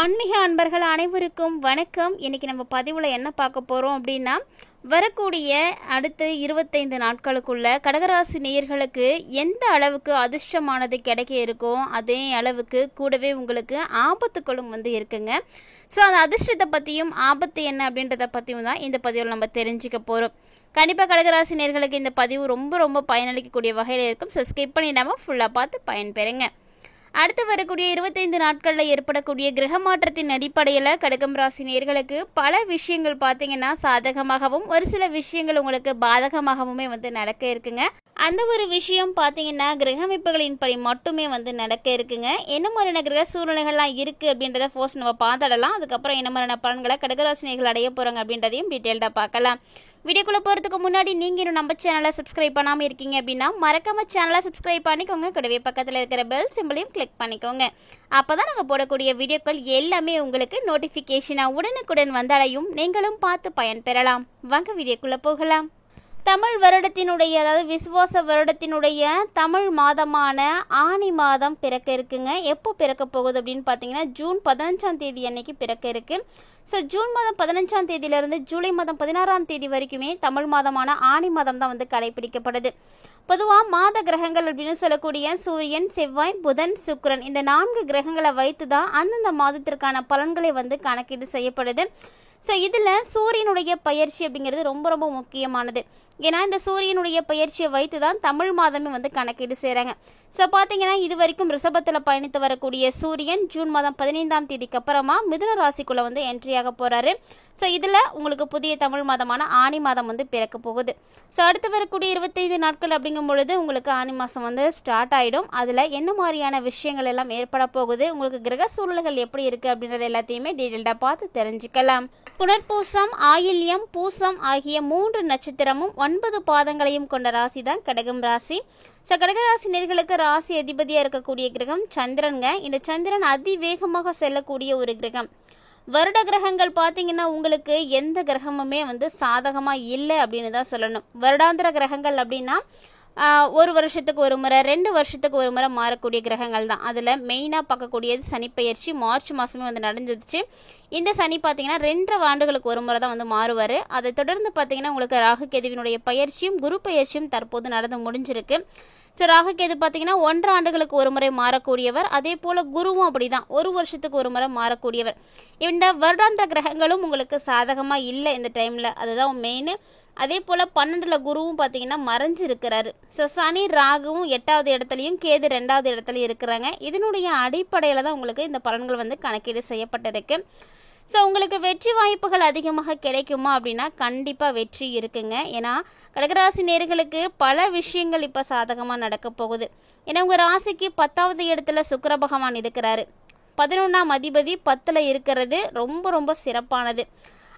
ஆன்மீக அன்பர்கள் அனைவருக்கும் வணக்கம். இன்னைக்கு நம்ம பதிவில் என்ன பார்க்க போகிறோம் அப்படின்னா, வரக்கூடிய அடுத்த 25 நாட்களுக்குள்ள கடகராசி நேயர்களுக்கு எந்த அளவுக்கு அதிர்ஷ்டமானது கிடைக்க இருக்கோ அதே அளவுக்கு கூடவே உங்களுக்கு ஆபத்துக்களும் இருக்குங்க. ஸோ அந்த அதிர்ஷ்டத்தை பற்றியும் ஆபத்து என்ன அப்படின்றத பற்றியும் தான் இந்த பதிவில் நம்ம தெரிஞ்சுக்க போகிறோம். கண்டிப்பாக கடகராசி நேயர்களுக்கு இந்த பதிவு ரொம்ப ரொம்ப பயனளிக்கக்கூடிய வகையில் இருக்கும். ஸோ ஸ்கிப் பண்ணிடாமல் ஃபுல்லாக பார்த்து பயன்பெறுங்க. அடுத்து வரக்கூடிய 25 நாட்களில் ஏற்படக்கூடிய கிரக மாற்றத்தின் அடிப்படையில் கடகம் ராசி நேயர்களுக்கு பல விஷயங்கள் பார்த்தீங்கன்னா சாதகமாகவும் ஒரு சில விஷயங்கள் உங்களுக்கு பாதகமாகவுமே நடக்க இருக்குங்க. அந்த ஒரு விஷயம் பார்த்தீங்கன்னா கிரக அமைப்புகளின் படி மட்டுமே நடக்க இருக்குங்க. என்ன மாதிரியான கிரக சூழ்நிலைகள்லாம் இருக்குது அப்படின்றத ஃபர்ஸ்ட் நம்ம பார்த்துடலாம். அதுக்கப்புறம் என்ன மாதிரியான பலன்களை கடகராசி நேயர்கள் அடைய போகிறாங்க அப்படின்றதையும் டீட்டெயில்டாக பார்க்கலாம். வீடியோக்குள்ளே போகிறதுக்கு முன்னாடி நீங்கள் இன்னும் நம்ம சேனலை சப்ஸ்கிரைப் பண்ணாமல் இருக்கீங்க அப்படின்னா மறக்காம சேனலை சப்ஸ்கிரைப் பண்ணிக்கோங்க. கூடவே பக்கத்தில் இருக்கிற பெல் சிம்பிளையும் கிளிக் பண்ணிக்கோங்க. அப்போ தான் நாங்கள் போடக்கூடிய வீடியோக்கள் எல்லாமே உங்களுக்கு நோட்டிஃபிகேஷனாக உடனுக்குடன் வந்தடையும். நீங்களும் பார்த்து பயன்பெறலாம். வாங்க வீடியோக்குள்ளே போகலாம். தமிழ் வருடத்தினுடைய அதாவது விசுவாச வருடத்தினுடைய தமிழ் மாதமான ஆனி மாதம் பிறக்க இருக்குங்க. எப்போ பிறக்க போகுது அப்படின்னு பார்த்தீங்கன்னா ஜூன் 15ஆம் தேதி அன்னைக்கு பிறக்க இருக்கு. ஸோ ஜூன் மாதம் 15ஆம் தேதியிலிருந்து ஜூலை மாதம் 16ஆம் தேதி வரைக்குமே தமிழ் மாதமான ஆனி மாதம் தான் கடைபிடிக்கப்படுது. பொதுவாக மாத கிரகங்கள் அப்படின்னு சொல்லக்கூடிய சூரியன், செவ்வாய், புதன், சுக்கிரன் இந்த 4 கிரகங்களை வைத்து தான் அந்தந்த மாதத்திற்கான பலன்களை கணக்கீடு செய்யப்படுது. ஸோ இதில் சூரியனுடைய பயிற்சி அப்படிங்கிறது ரொம்ப ரொம்ப முக்கியமானது. ஏன்னா இந்த சூரியனுடைய பயிற்சியை வைத்து தான் தமிழ் மாதமே கணக்கீடு செய்கிறாங்க. ஸோ பார்த்தீங்கன்னா இது வரைக்கும் ரிஷபத்தில் பயணித்து வரக்கூடிய சூரியன் ஜூன் மாதம் 15ஆம் தேதிக்கு அப்புறமா மிதுன ராசிக்குள்ளே என்ட்ரியாக போகிறாரு. ஸோ இதில் உங்களுக்கு புதிய தமிழ் மாதமான ஆனி மாதம் பிறக்க போகுது. ஸோ அடுத்து வரக்கூடிய 25 நாட்கள் அப்படிங்கும் பொழுது உங்களுக்கு ஆனி மாதம் ஸ்டார்ட் ஆகிடும். அதில் என்ன மாதிரியான விஷயங்கள் எல்லாம் ஏற்பட போகுது, உங்களுக்கு கிரக சூழ்நிலைகள் எப்படி இருக்குது அப்படின்றது எல்லாத்தையுமே டீட்டெயில்டாக பார்த்து தெரிஞ்சுக்கலாம். புனர்பூசம், ஆயில்யம், பூசம் ஆகிய 3 நட்சத்திரமும் 9 பாதங்களையும் கொண்ட ராசி தான் கடகம் ராசி. ஸோ கடகராசி நேயர்களுக்கு ராசி அதிபதியாக இருக்கக்கூடிய கிரகம் சந்திரனுங்க. இந்த சந்திரன் அதிவேகமாக செல்லக்கூடிய ஒரு கிரகம். வருட கிரகங்கள் பார்த்தீங்கன்னா உங்களுக்கு எந்த கிரகமுமே சாதகமாக இல்லை அப்படின்னு தான் சொல்லணும். வருடாந்திர கிரகங்கள் அப்படின்னா ஒரு வருஷத்துக்கு ஒரு முறை 2 வருஷத்துக்கு ஒரு முறை மாறக்கூடிய கிரகங்கள் தான். அதில் மெயினாக பார்க்கக்கூடியது சனி பயிற்சி மார்ச் மாதமே நடந்துச்சு. இந்த சனி பார்த்தீங்கன்னா 2 ஆண்டுகளுக்கு ஒரு முறை தான் மாறுவார். அதை தொடர்ந்து பார்த்தீங்கன்னா உங்களுக்கு ராகு கேதுவினுடைய பயிற்சியும் குரு பயிற்சியும் தற்போது நடந்து முடிஞ்சிருக்கு. ஸோ ராகு கேது பார்த்தீங்கன்னா 1 ஆண்டுகளுக்கு ஒரு முறை மாறக்கூடியவர். அதே போல் குருவும் அப்படி தான் 1 வருஷத்துக்கு ஒரு முறை மாறக்கூடியவர். இந்த வருடாந்திர கிரகங்களும் உங்களுக்கு சாதகமாக இல்லை இந்த டைமில், அதுதான் மெயின். அதே போல் 12ல் குருவும் பார்த்தீங்கன்னா மறைஞ்சு இருக்கிறாரு. ஸோ சனி ராகுவும் 8வது இடத்துலையும் கேது 2வது இடத்துலையும் இருக்கிறாங்க. இதனுடைய அடிப்படையில் தான் உங்களுக்கு இந்த பலன்கள் கணக்கீடு செய்யப்பட்டிருக்கு. ஸோ உங்களுக்கு வெற்றி வாய்ப்புகள் அதிகமாக கிடைக்குமா அப்படின்னா கண்டிப்பாக வெற்றி இருக்குங்க. ஏன்னா கடகராசி நேயர்களுக்கு பல விஷயங்கள் இப்போ சாதகமாக நடக்க போகுது. ஏன்னா உங்கள் ராசிக்கு 10வது இடத்துல சுக்கிர பகவான் இருக்கிறாரு. 11ஆம் அதிபதி 10ல் இருக்கிறது ரொம்ப ரொம்ப சிறப்பானது.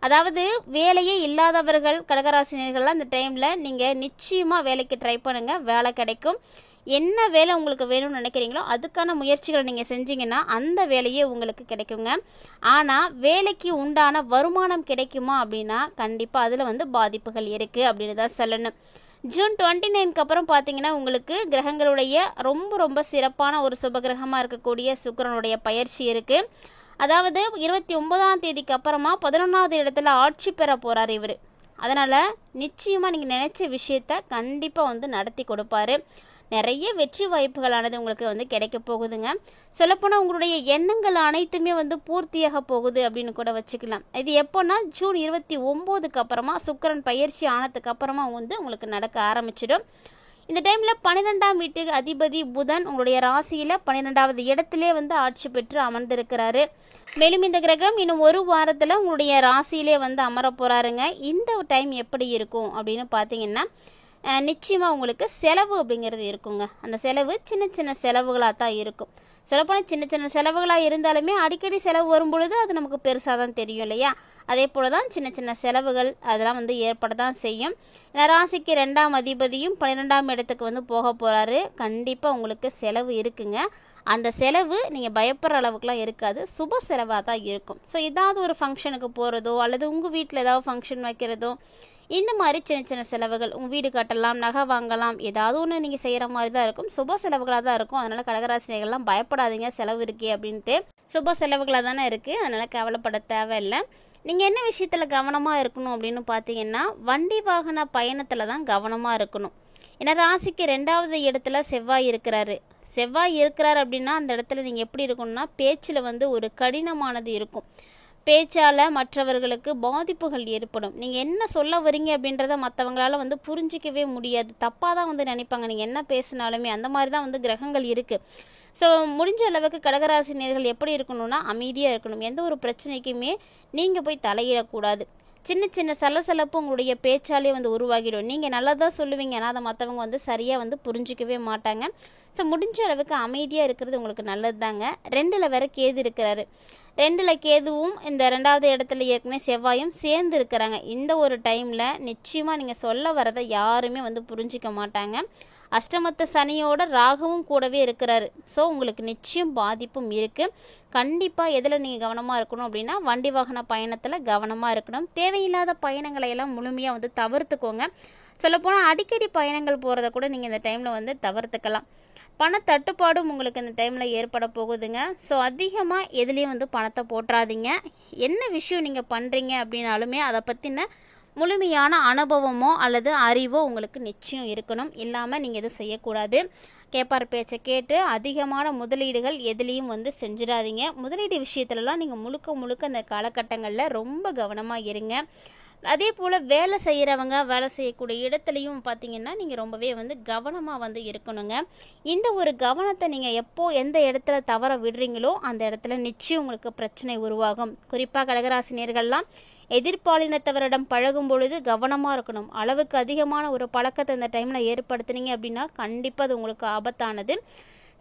அதாவது வேலையே இல்லாதவர்கள் கடகராசினியர்கள்லாம் இந்த டைமில் நீங்கள் நிச்சயமாக வேலைக்கு ட்ரை பண்ணுங்கள், வேலை கிடைக்கும். என்ன வேலை உங்களுக்கு வேணும்னு நினைக்கிறீங்களோ அதுக்கான முயற்சிகளை நீங்கள் செஞ்சீங்கன்னா அந்த வேலையே உங்களுக்கு கிடைக்குங்க. ஆனால் வேலைக்கு உண்டான வருமானம் கிடைக்குமா அப்படின்னா கண்டிப்பாக அதில் பாதிப்புகள் இருக்குது அப்படின்னு தான் சொல்லணும். ஜூன் 29க்கு அப்புறம் பார்த்தீங்கன்னா உங்களுக்கு கிரகங்களுடைய ரொம்ப ரொம்ப சிறப்பான ஒரு சுபகிரகமாக இருக்கக்கூடிய சுக்கிரனுடைய பயிற்சி இருக்குது. அதாவது 29ஆம் தேதிக்கு அப்புறமா 11வது இடத்துல ஆட்சி பெற போகிறார் இவர். அதனால் நிச்சயமாக நீங்கள் நினச்ச விஷயத்த கண்டிப்பாக நடத்தி கொடுப்பாரு. நிறைய வெற்றி வாய்ப்புகளானது உங்களுக்கு கிடைக்க போகுதுங்க. சொல்லப்போனால் உங்களுடைய எண்ணங்கள் அனைத்துமே பூர்த்தியாக போகுது அப்படின்னு கூட வச்சுக்கலாம். இது எப்போன்னா ஜூன் 29க்கு அப்புறமா சுக்கிரன் பயிற்சி ஆனதுக்கு அப்புறமா உங்களுக்கு நடக்க ஆரம்பிச்சிடும். இந்த டைமில் 12ஆம் வீட்டுக்கு அதிபதி புதன் உங்களுடைய ராசியில் 12வது இடத்திலே ஆட்சி பெற்று அமர்ந்திருக்கிறாரு. மேலும் இந்த கிரகம் இன்னும் ஒரு வாரத்தில் உங்களுடைய ராசியிலே அமர போகிறாருங்க. இந்த டைம் எப்படி இருக்கும் அப்படின்னு பார்த்தீங்கன்னா நிச்சயமாக உங்களுக்கு செலவு அப்படிங்கிறது இருக்குங்க. அந்த செலவு சின்ன சின்ன செலவுகளாக தான் இருக்கும். சொல்லப்போனால் சின்ன சின்ன செலவுகளாக இருந்தாலுமே அடிக்கடி செலவு வரும்பொழுது அது நமக்கு பெருசாக தான் தெரியும் இல்லையா? அதே போல் தான் சின்ன சின்ன செலவுகள் அதெல்லாம் ஏற்பட தான் செய்யும். ராசிக்கு 2ஆம் அதிபதியும் 12ஆம் இடத்துக்கு போக போகிறாரு. கண்டிப்பாக உங்களுக்கு செலவு இருக்குங்க. அந்த செலவு நீங்கள் பயப்படுற அளவுக்குலாம் இருக்காது, சுப செலவாக தான் இருக்கும். ஸோ ஏதாவது ஒரு ஃபங்க்ஷனுக்கு போகிறதோ அல்லது உங்கள் வீட்டில் ஏதாவது ஃபங்க்ஷன் வைக்கிறதோ இந்த மாதிரி சின்ன சின்ன செலவுகள், உங்கள் வீடு கட்டலாம், நகை வாங்கலாம், ஏதாவது ஒன்று நீங்கள் செய்கிற மாதிரி தான் இருக்கும். சுப செலவுகளாக தான் இருக்கும். அதனால் கடகராசினியர்கள்லாம் பயப்படாதீங்க, செலவு இருக்கே அப்படின்ட்டு. சுப செலவுகளாக தானே இருக்குது, அதனால் கவலைப்பட தேவையில்லை. நீங்கள் என்ன விஷயத்தில் கவனமாக இருக்கணும் அப்படின்னு பார்த்தீங்கன்னா, வண்டி வாகன பயணத்தில் தான் கவனமாக இருக்கணும். ஏன்னா ராசிக்கு 2வது இடத்துல செவ்வாய் இருக்கிறாரு. செவ்வாய் இருக்கிறார் அப்படின்னா அந்த இடத்துல நீங்கள் எப்படி இருக்கணும்னா, பேச்சில் வந்து ஒரு கடினமானது இருக்கும். பேச்சால் மற்றவர்களுக்கு பாதிப்புகள் ஏற்படும். நீங்கள் என்ன சொல்ல வரீங்க அப்படின்றத மற்றவங்களால வந்து புரிஞ்சிக்கவே முடியாது. தப்பாக தான் வந்து நினைப்பாங்க நீங்கள் என்ன பேசினாலுமே. அந்த மாதிரி தான் வந்து கிரகங்கள் இருக்குது. ஸோ முடிஞ்ச அளவுக்கு கடகராசினியர்கள் எப்படி இருக்கணும்னா, அமைதியாக இருக்கணும். எந்த ஒரு பிரச்சனைக்குமே நீங்கள் போய் தலையிடக்கூடாது. சின்ன சின்ன சலசலப்பு உங்களுடைய பேச்சாலே வந்து உருவாகிடும். நீங்கள் நல்லதாக சொல்லுவீங்க, ஆனால் அதை மற்றவங்க வந்து சரியாக வந்து புரிஞ்சிக்கவே மாட்டாங்க. ஸோ முடிஞ்ச அளவுக்கு அமைதியாக இருக்கிறது உங்களுக்கு நல்லது தாங்க. 2ல் வேற கேது இருக்கிறாரு. 2ல் கேதுவும் இந்த 2வது இடத்துல ஏற்கனவே செவ்வாயும் சேர்ந்து இருக்கிறாங்க. இந்த ஒரு டைமில் நிச்சயமாக நீங்கள் சொல்ல வரதை யாருமே வந்து புரிஞ்சிக்க மாட்டாங்க. அஷ்டமத்து சனியோட ராகுவும் கூடவே இருக்கிறாரு. ஸோ உங்களுக்கு நிச்சயம் பாதிப்பும் இருக்குது. கண்டிப்பாக எதில் நீங்கள் கவனமாக இருக்கணும் அப்படின்னா, வண்டி வாகன பயணத்தில் கவனமாக இருக்கணும். தேவையில்லாத பயணங்களை எல்லாம் முழுமையாக வந்து தவிர்த்துக்கோங்க. சொல்லப்போனால் அடிக்கடி பயணங்கள் போகிறத கூட நீங்கள் இந்த டைமில் வந்து தவிர்த்துக்கலாம். பணத்தட்டுப்பாடும் உங்களுக்கு இந்த டைமில் ஏற்பட போகுதுங்க. ஸோ அதிகமாக எதுலேயும் வந்து பணத்தை போட்டுறாதீங்க. என்ன விஷயம் நீங்கள் பண்ணுறீங்க அப்படின்னாலுமே அதை பற்றின முழுமையான அனுபவமோ அல்லது அறிவோ உங்களுக்கு நிச்சயம் இருக்கணும். இல்லாமல் நீங்கள் எதுவும் செய்யக்கூடாது. கேட்பார் பேச்சை கேட்டு அதிகமான முதலீடுகள் எதுலேயும் வந்து செஞ்சிடாதீங்க. முதலீடு விஷயத்துலலாம் நீங்கள் முழுக்க இந்த காலகட்டங்களில் ரொம்ப கவனமாக இருங்க. அதே போல் வேலை செய்கிறவங்க, வேலை செய்யக்கூடிய இடத்துலையும் பார்த்தீங்கன்னா நீங்கள் ரொம்பவே வந்து கவனமாக வந்து இருக்கணுங்க. இந்த ஒரு கவனத்தை நீங்கள் எந்த இடத்துல தவற விடுறீங்களோ அந்த இடத்துல நிச்சயம் உங்களுக்கு பிரச்சனை உருவாகும். குறிப்பாக கடகராசினியர்கள்லாம் எதிர்பாலினத்தவரிடம் பழகும் பொழுது கவனமாக இருக்கணும். அளவுக்கு அதிகமான ஒரு பழக்கத்தை இந்த டைமில் ஏற்படுத்துனீங்க அப்படின்னா கண்டிப்பாக அது உங்களுக்கு ஆபத்தானது.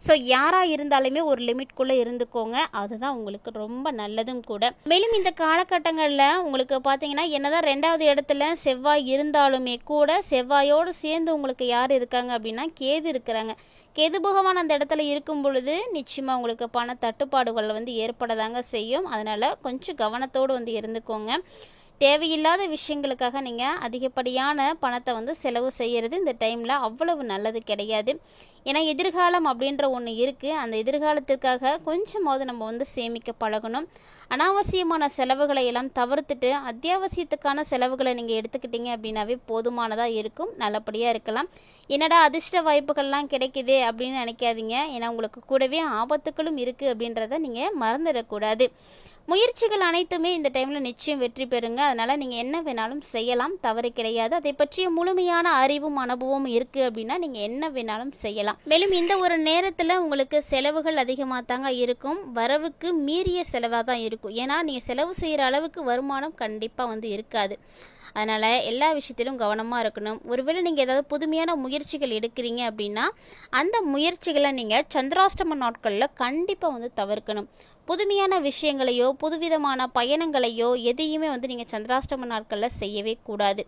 ஸோ யாராக இருந்தாலுமே ஒரு லிமிட்குள்ளே இருந்துக்கோங்க. அதுதான் உங்களுக்கு ரொம்ப நல்லதும் கூட. மேலும் இந்த காலகட்டங்களில் உங்களுக்கு பார்த்தீங்கன்னா, என்னதான் 2வது இடத்துல செவ்வாய் இருந்தாலுமே கூட செவ்வாயோடு சேர்ந்து உங்களுக்கு யார் இருக்காங்க அப்படின்னா கேது இருக்கிறாங்க. கேது பகவான் அந்த இடத்துல இருக்கும் பொழுது நிச்சயமாக உங்களுக்கு பண தட்டுப்பாடுகள் வந்து ஏற்படதாங்க செய்யும். அதனால் கொஞ்சம் கவனத்தோடு வந்து இருந்துக்கோங்க. தேவையில்லாத விஷயங்களுக்காக நீங்கள் அதிகப்படியான பணத்தை வந்து செலவு செய்கிறது இந்த டைமில் அவ்வளவு நல்லது கிடையாது. ஏன்னா எதிர்காலம் அப்படின்ற ஒன்று இருக்குது. அந்த எதிர்காலத்திற்காக கொஞ்சமாவது நம்ம வந்து சேமிக்க பழகணும். அனாவசியமான செலவுகளை எல்லாம் தவிர்த்துட்டு அத்தியாவசியத்துக்கான செலவுகளை நீங்கள் எடுத்துக்கிட்டீங்க அப்படின்னாவே போதுமானதாக இருக்கும். நல்லபடியாக இருக்கலாம். என்னடா அதிர்ஷ்ட வாய்ப்புகள்லாம் கிடைக்குது அப்படின்னு நினைக்காதீங்க. ஏன்னா உங்களுக்கு கூடவே ஆபத்துக்களும் இருக்குது அப்படின்றத நீங்கள் மறந்துடக்கூடாது. முயற்சிகள் அனைத்துமே இந்த டைமில் நிச்சயம் வெற்றி பெறுங்க. அதனால் நீங்கள் என்ன வேணாலும் செய்யலாம், தவறு கிடையாது. அதை பற்றிய முழுமையான அறிவும் அனுபவமும் இருக்குது அப்படின்னா நீங்கள் என்ன வேணாலும் செய்யலாம். மேலும் இந்த ஒரு நேரத்தில் உங்களுக்கு செலவுகள் அதிகமாக தாங்க இருக்கும். வரவுக்கு மீறிய செலவாக தான் இருக்கும். ஏன்னா நீங்கள் செலவு செய்கிற அளவுக்கு வருமானம் கண்டிப்பாக வந்து இருக்காது. அதனால் எல்லா விஷயத்திலும் கவனமாக இருக்கணும். ஒருவேளை நீங்கள் ஏதாவது புதுமையான முயற்சிகள் எடுக்கிறீங்க அப்படின்னா அந்த முயற்சிகளை நீங்கள் சந்திராஷ்டம நாட்களில் கண்டிப்பாக வந்து தவிர்க்கணும். புதுமையான விஷயங்களையோ புதுவிதமான பயணங்களையோ எதையுமே வந்து நீங்கள் சந்திராஷ்டம நாட்களில் செய்யவே கூடாது.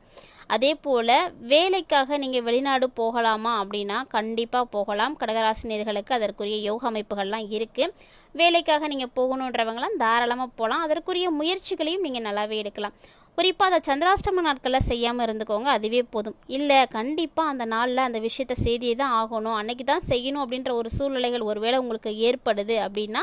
அதே போல் வேலைக்காக நீங்கள் வெளிநாடு போகலாமா அப்படின்னா கண்டிப்பாக போகலாம். கடகராசினியர்களுக்கு அதற்குரிய யோக அமைப்புகள்லாம் இருக்குது. வேலைக்காக நீங்கள் போகணுன்றவங்களாம் தாராளமாக போகலாம். அதற்குரிய முயற்சிகளையும் நீங்கள் நல்லாவே எடுக்கலாம். குறிப்பாக அதை சந்திராஷ்டம நாட்களில் செய்யாமல் இருந்துக்கோங்க, அதுவே போதும். இல்லை கண்டிப்பாக அந்த நாளில் அந்த விஷயத்தை செய்தியே தான் ஆகணும், அன்னைக்கு தான் செய்யணும் அப்படின்ற ஒரு சூழ்நிலைகள் ஒருவேளை உங்களுக்கு ஏற்படுது அப்படின்னா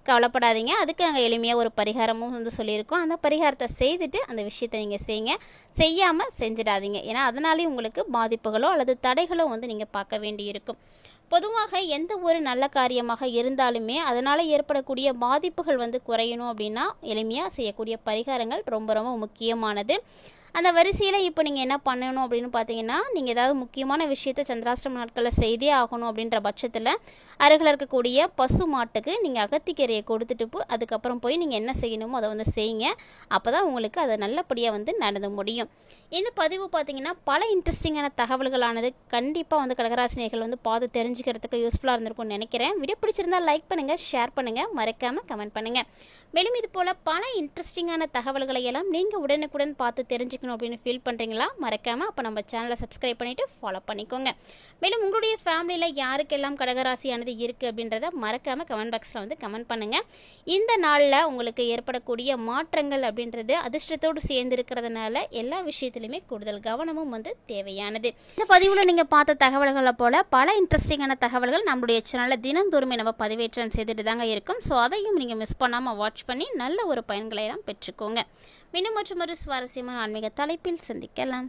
கவலைப்படாதீங்க. அதுக்கு நாங்கள் எளிமையாக ஒரு பரிகாரமும் வந்து சொல்லியிருக்கோம். அந்த பரிகாரத்தை செய்துட்டு அந்த விஷயத்தை நீங்கள் செய்யுங்க. செய்யாமல் செஞ்சிடாதீங்க. ஏன்னா அதனாலேயும் உங்களுக்கு பாதிப்புகளோ அல்லது தடைகளோ வந்து நீங்கள் பார்க்க வேண்டியிருக்கும். பொதுவாக எந்த ஒரு நல்ல காரியமாக இருந்தாலுமே அதனால் ஏற்படக்கூடிய பாதிப்புகள் வந்து குறையணும் அப்படின்னா எளிமையாக செய்யக்கூடிய பரிகாரங்கள் ரொம்ப ரொம்ப முக்கியமானது. அந்த வரிசையில் இப்போ நீங்கள் என்ன பண்ணணும் அப்படின்னு பார்த்தீங்கன்னா, நீங்கள் ஏதாவது முக்கியமான விஷயத்தை சந்திராஷ்டம நாட்களில் செய்தே ஆகணும் அப்படின்ற பட்சத்தில் அருகில் இருக்கக்கூடிய பசு மாட்டுக்கு நீங்கள் அகத்திக்கீரையை கொடுத்துட்டு அதுக்கப்புறம் போய் நீங்கள் என்ன செய்யணுமோ அதை வந்து செய்யுங்க. அப்போ தான் உங்களுக்கு அதை நல்லபடியாக வந்து நடந்து முடியும். இந்த பதிவு பார்த்தீங்கன்னா பல இன்ட்ரெஸ்டிங்கான தகவல்களானது. கண்டிப்பாக வந்து கடகராசினியர்கள் வந்து பார்த்து தெரிஞ்சுக்கிறதுக்கு யூஸ்ஃபுல்லாக இருந்திருக்கும்னு நினைக்கிறேன். வீடியோ பிடிச்சிருந்தால் லைக் பண்ணுங்கள், ஷேர் பண்ணுங்கள், மறக்காமல் கமெண்ட் பண்ணுங்கள். மேலும் இது போல் பல இன்ட்ரெஸ்டிங்கான தகவல்களை எல்லாம் நீங்கள் உடனுக்குடன் பார்த்து தெரிஞ்சுக்கணும் தெரிஞ்சுக்கணும் அப்படின்னு ஃபீல் பண்ணுறீங்களா? மறக்காமல் அப்போ நம்ம சேனலை சப்ஸ்கிரைப் பண்ணிவிட்டு ஃபாலோ பண்ணிக்கோங்க. மேலும் உங்களுடைய ஃபேமிலியில் யாருக்கெல்லாம் கடகராசியானது இருக்குது அப்படின்றத மறக்காமல் கமெண்ட் பாக்ஸில் வந்து கமெண்ட் பண்ணுங்கள். இந்த நாளில் உங்களுக்கு ஏற்படக்கூடிய மாற்றங்கள் அப்படின்றது அதிர்ஷ்டத்தோடு சேர்ந்து இருக்கிறதுனால எல்லா விஷயத்துலையுமே கூடுதல் கவனமும் வந்து தேவையானது. இந்த பதிவில் நீங்கள் பார்த்த தகவல்களை போல் பல இன்ட்ரெஸ்டிங்கான தகவல்கள் நம்மளுடைய சேனலில் தினந்தோறுமே நம்ம பதிவேற்றம் செய்துட்டு தாங்க இருக்கும். ஸோ அதையும் நீங்கள் மிஸ் பண்ணாமல் வாட்ச் பண்ணி நல்ல ஒரு பயன்களை எல்லாம் பெற்றுக்கோங்க. மீண்டும் மற்றும் ஒரு சுவாரஸ்யமான ஆன்மீக தலைப்பில் சந்திக்கலாம்.